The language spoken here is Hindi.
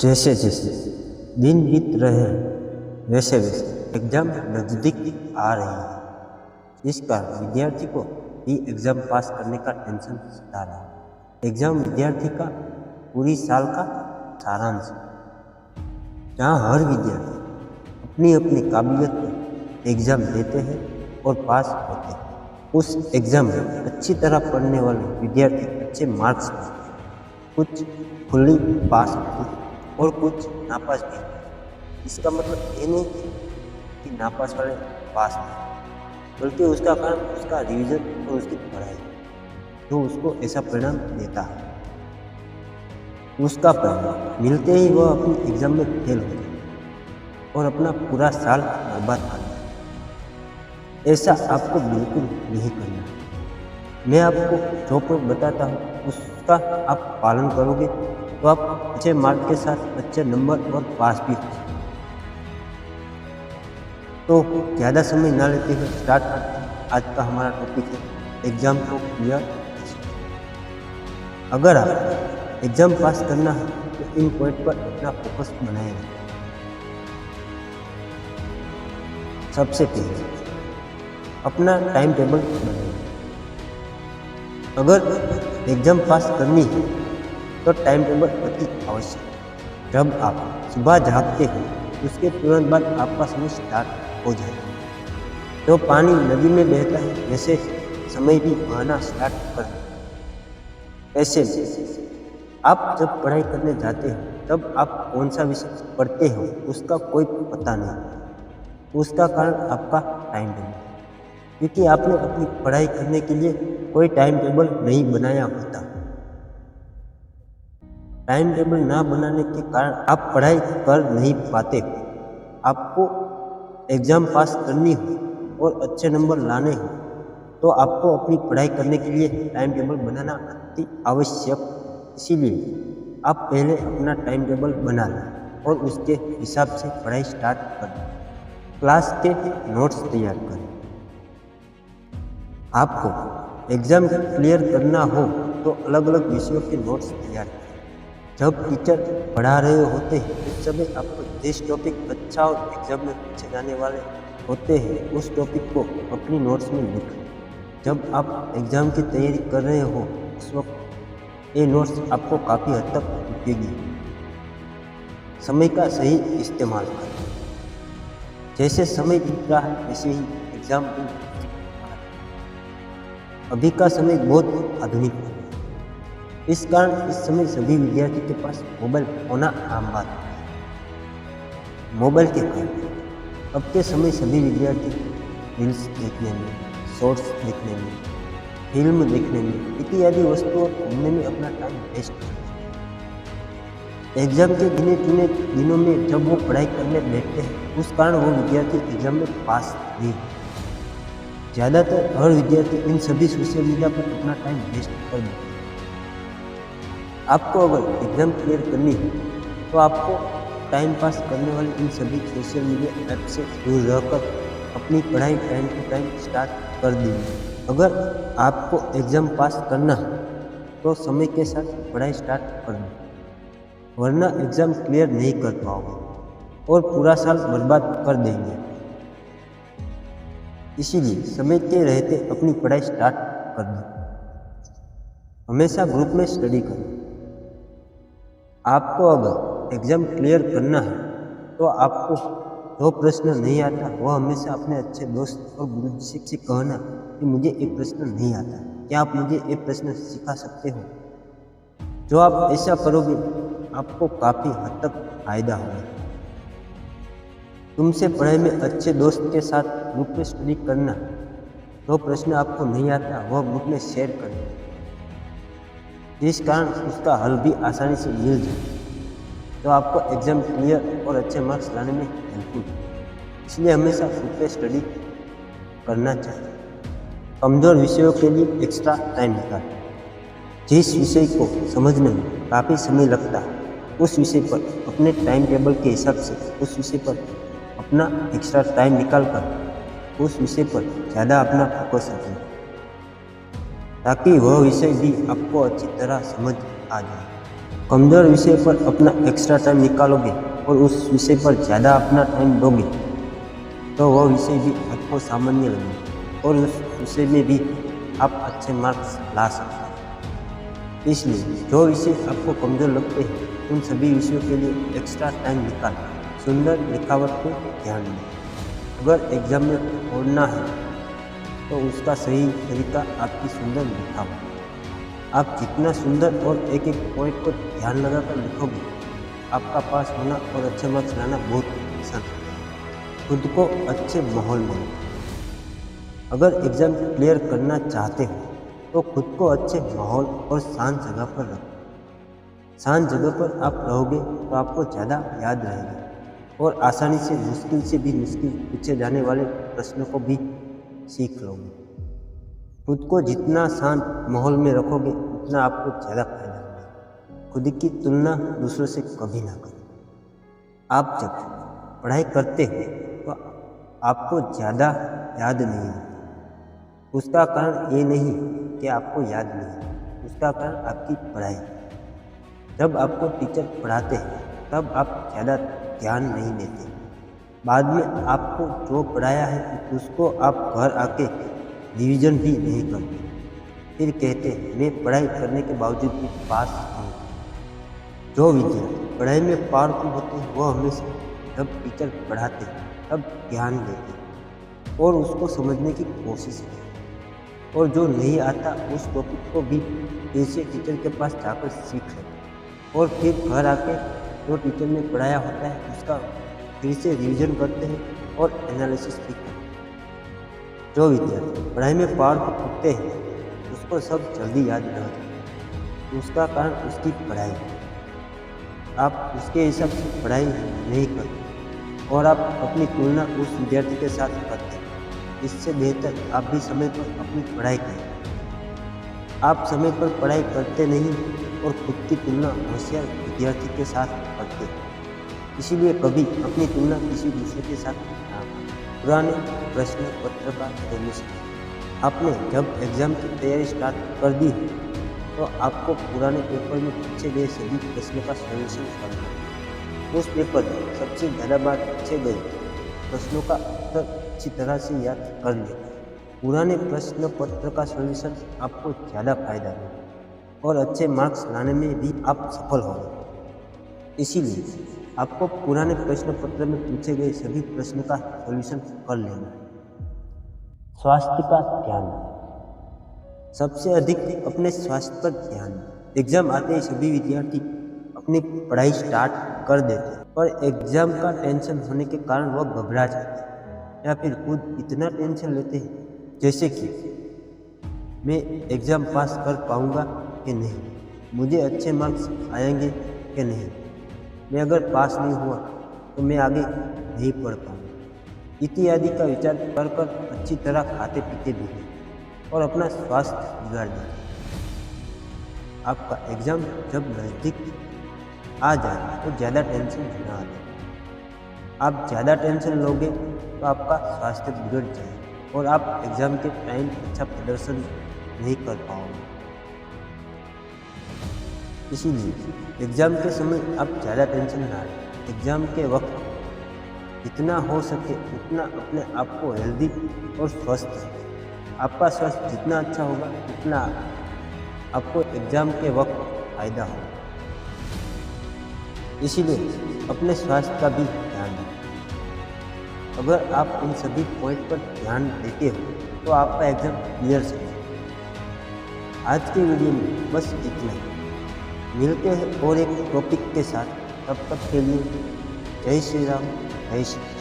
जैसे जैसे दिन बीत रहे हैं वैसे वैसे एग्जाम नज़दीक आ रही है। इस कारण विद्यार्थी को भी एग्जाम पास करने का टेंशन सता रहा है। एग्जाम विद्यार्थी का पूरी साल का सारांश है, जहाँ हर विद्यार्थी अपनी अपनी काबिलियत पर एग्जाम देते हैं और पास होते हैं। उस एग्जाम में अच्छी तरह पढ़ने वाले विद्यार्थी अच्छे मार्क्स पाते हैं, कुछ फुल्ली पास होते हैं और कुछ नापास भी। इसका मतलब ये नहीं कि नापास वाले पास नहीं, बल्कि उसका कारण उसका रिवीजन और उसकी पढ़ाई जो उसको ऐसा परिणाम देता है। उसका परिणाम मिलते ही वह अपनी एग्जाम में फेल हो जाए और अपना पूरा साल बर्बाद कर दे। ऐसा आपको बिल्कुल नहीं करना। मैं आपको जो पॉइंट बताता हूँ उसका आप पालन करोगे तो आप अच्छे मार्क के साथ अच्छे नंबर और पास भी हो। तो ज़्यादा समय ना लेते हुए स्टार्ट करते हैं। आज का हमारा टॉपिक है एग्जाम को क्लियर। अगर आप एग्जाम पास करना है तो इन पॉइंट पर अपना फोकस बनाए रखें। सबसे पहले अपना टाइम टेबल बनाइए। अगर एग्जाम पास करनी है तो टाइम टेबल अति आवश्यक है। जब आप सुबह जागते हैं उसके तुरंत बाद आपका समय स्टार्ट हो जाएगा। तो पानी नदी में बहता है वैसे समय भी बहना स्टार्ट कर दें। ऐसे आप जब पढ़ाई करने जाते हैं तब आप कौन सा विषय पढ़ते हो उसका कोई पता नहीं। उसका कारण आपका टाइम टेबल, क्योंकि आपने अपनी पढ़ाई करने के लिए कोई टाइम टेबल नहीं बनाया होता। टाइम टेबल ना बनाने के कारण आप पढ़ाई कर नहीं पाते। आपको एग्ज़ाम पास करनी हो और अच्छे नंबर लाने हो तो आपको अपनी पढ़ाई करने के लिए टाइम टेबल बनाना अति आवश्यक। इसीलिए आप पहले अपना टाइम टेबल बना लें और उसके हिसाब से पढ़ाई स्टार्ट करें। क्लास के नोट्स तैयार करें। आपको एग्ज़ाम क्लियर करना हो तो अलग अलग विषयों के नोट्स तैयार करें। जब टीचर पढ़ा रहे होते हैं उस समय आपको जिस टॉपिक अच्छा और एग्जाम में पूछे जाने वाले होते हैं उस टॉपिक को अपनी नोट्स में लिखें। जब आप एग्ज़ाम की तैयारी कर रहे हो उस वक्त ये नोट्स आपको काफ़ी हद तक उपयोगी है। समय का सही इस्तेमाल करें। जैसे समय बीत रहा है वैसे ही एग्ज़ाम भी। अभी का समय बहुत आधुनिक है, इस कारण इस समय सभी विद्यार्थी के पास मोबाइल होना आम बात है। मोबाइल के कारण अब के समय सभी विद्यार्थी रील्स देखने में, शॉर्ट्स देखने में, फिल्म देखने में इत्यादि वस्तुओं घूमने में अपना टाइम वेस्ट करते हैं। एग्जाम के गिने चुने दिनों में जब वो पढ़ाई करने बैठते हैं उस कारण वो विद्यार्थी एग्जाम में पास नहीं होते। ज़्यादातर हर विद्यार्थी इन सभी सोशल मीडिया पर अपना टाइम वेस्ट कर देते हैं। आपको अगर एग्ज़ाम क्लियर करनी है तो आपको टाइम पास करने वाले इन सभी सोशल मीडिया ऐप से दूर रहकर अपनी पढ़ाई टाइम टू टाइम स्टार्ट कर दीजिए। अगर आपको एग्ज़ाम पास करना है तो समय के साथ पढ़ाई स्टार्ट कर दें, वरना एग्ज़ाम क्लियर नहीं कर पाओगे और पूरा साल बर्बाद कर देंगे। इसीलिए समय के रहते अपनी पढ़ाई स्टार्ट कर दें। हमेशा ग्रुप में स्टडी करें। आपको अगर एग्ज़ाम क्लियर करना है तो आपको जो प्रश्न नहीं आता वह हमेशा अपने अच्छे दोस्त और गुरुजी से कहना कि मुझे एक प्रश्न नहीं आता, क्या आप मुझे एक प्रश्न सिखा सकते हो। जो आप ऐसा करोगे आपको काफ़ी हद तक फायदा होगा। तुमसे पढ़ाई में अच्छे दोस्त के साथ ग्रुप में स्टडी करना। जो प्रश्न आपको नहीं आता वह ग्रुप में शेयर करना, जिस कारण उसका हल भी आसानी से मिल जाए तो आपको एग्ज़ाम क्लियर और अच्छे मार्क्स लाने में हेल्पफुल है। इसलिए हमेशा ग्रुप में स्टडी करना चाहिए। कमज़ोर विषयों के लिए एक्स्ट्रा टाइम निकालें। जिस विषय को समझने में काफ़ी समय लगता है उस विषय पर अपने टाइम टेबल के हिसाब से उस विषय पर अपना एक्स्ट्रा टाइम निकाल कर उस विषय पर ज़्यादा अपना फोकस रखें, ताकि वह विषय भी आपको अच्छी तरह समझ आ जाए। कमज़ोर विषय पर अपना एक्स्ट्रा टाइम निकालोगे और उस विषय पर ज़्यादा अपना टाइम दोगे तो वह विषय भी आपको सामान्य लगेगा और उस विषय में भी आप अच्छे मार्क्स ला सकते हैं। इसलिए जो विषय आपको कमज़ोर लगते हैं उन सभी विषयों के लिए एक्स्ट्रा टाइम निकाल सुंदर लिखावट पे ध्यान दें। अगर एग्जाम में पढ़ना है तो उसका सही तरीका आपकी सुंदर लिखावट। आप जितना सुंदर और एक एक पॉइंट को ध्यान लगाकर लिखोगे आपका पास होना और अच्छे मार्क्स लाना बहुत आसान है। खुद को अच्छे माहौल में अगर एग्ज़ाम क्लियर करना चाहते हो तो खुद को अच्छे माहौल और शांत जगह पर रखो। शांत जगह पर आप रहोगे तो आपको ज़्यादा याद रहेगा और आसानी से भी मुश्किल पूछे जाने वाले प्रश्नों को भी सीख लोगे। खुद को जितना शांत माहौल में रखोगे उतना आपको ज़्यादा फायदा होगा। खुद की तुलना दूसरों से कभी ना करो। आप जब पढ़ाई करते हो तो आपको ज़्यादा याद नहीं होता। उसका कारण ये नहीं कि आपको याद नहीं, उसका कारण आपकी पढ़ाई। जब आपको टीचर पढ़ाते हैं तब आप ज़्यादा ध्यान नहीं देते। बाद में आपको जो पढ़ाया है उसको आप घर आके रिवीजन भी नहीं करते। फिर कहते हैं मैं पढ़ाई करने के बावजूद भी पास हूँ। जो विद्यार्थी पढ़ाई में पावरफुल होते हैं वो हमेशा जब टीचर पढ़ाते हैं तब ध्यान देते हैं और उसको समझने की कोशिश करते हैं। और जो नहीं आता उस टॉपिक को भी ऐसे टीचर के पास जाकर सीख लेते और फिर घर आके जो टीचर ने पढ़ाया होता है उसका फिर से रिवीजन करते हैं और एनालिसिस भी करते हैं। जो विद्यार्थी पढ़ाई में पावरफुल होते हैं उसको सब जल्दी याद नहीं होता। उसका कारण उसकी पढ़ाई। आप उसके हिसाब से पढ़ाई नहीं करते और आप अपनी तुलना उस विद्यार्थी के साथ करते हैं। इससे बेहतर आप भी समय पर अपनी पढ़ाई करें। आप समय पर पढ़ाई करते नहीं और खुद की तुलना होशियार विद्यार्थी के साथ करते हैं। इसीलिए कभी अपनी तुलना किसी दूसरे के साथ ना करें। पुराने प्रश्न पत्र का सॉल्यूशन। आपने जब एग्ज़ाम की तैयारी स्टार्ट कर दी तो आपको पुराने पेपर में पूछे गए सभी प्रश्नों का सॉल्यूशन करना है। उस पेपर में सबसे ज़्यादा बार पूछे गए प्रश्नों का उत्तर अच्छी तरह से याद कर लें। पुराने प्रश्न पत्र का सॉल्यूशन आपको ज़्यादा फायदा देगा और अच्छे मार्क्स लाने में भी आप सफल होंगे। इसीलिए आपको पुराने प्रश्न पत्र में पूछे गए सभी प्रश्नों का सॉल्यूशन कर लेना है। स्वास्थ्य का ध्यान। सबसे अधिक अपने स्वास्थ्य पर ध्यान। एग्जाम आते ही सभी विद्यार्थी अपनी पढ़ाई स्टार्ट कर देते हैं और एग्जाम का टेंशन होने के कारण वह घबरा जाते हैं या फिर खुद इतना टेंशन लेते हैं जैसे कि मैं एग्ज़ाम पास कर पाऊंगा कि नहीं, मुझे अच्छे मार्क्स आएंगे कि नहीं, मैं अगर पास नहीं हुआ तो मैं आगे नहीं पढ़ पाऊंगा इत्यादि का विचार कर अच्छी तरह खाते पीते भी हैं और अपना स्वास्थ्य बिगाड़ देते। आपका एग्ज़ाम जब नज़दीक आ जाए तो ज़्यादा टेंशन ना आए। आप ज़्यादा टेंशन लोगे तो आपका स्वास्थ्य बिगड़ जाएगा और आप एग्ज़ाम के टाइम अच्छा प्रदर्शन नहीं कर पाओगे। इसीलिए एग्ज़ाम के समय आप ज़्यादा टेंशन ना लें। एग्ज़ाम के वक्त जितना हो सके उतना अपने आप को हेल्दी और स्वस्थ रखें। आपका स्वास्थ्य जितना अच्छा होगा उतना आपको एग्ज़ाम के वक्त फ़ायदा होगा। इसीलिए अपने स्वास्थ्य का भी ध्यान रखें। अगर आप इन सभी पॉइंट पर ध्यान देते हो तो आपका एग्ज़ाम क्लियर समझो। आज के वीडियो में बस इतना ही। मिलते हैं और एक टॉपिक के साथ। तब तक के लिए जय श्री राम, जय श्री राम।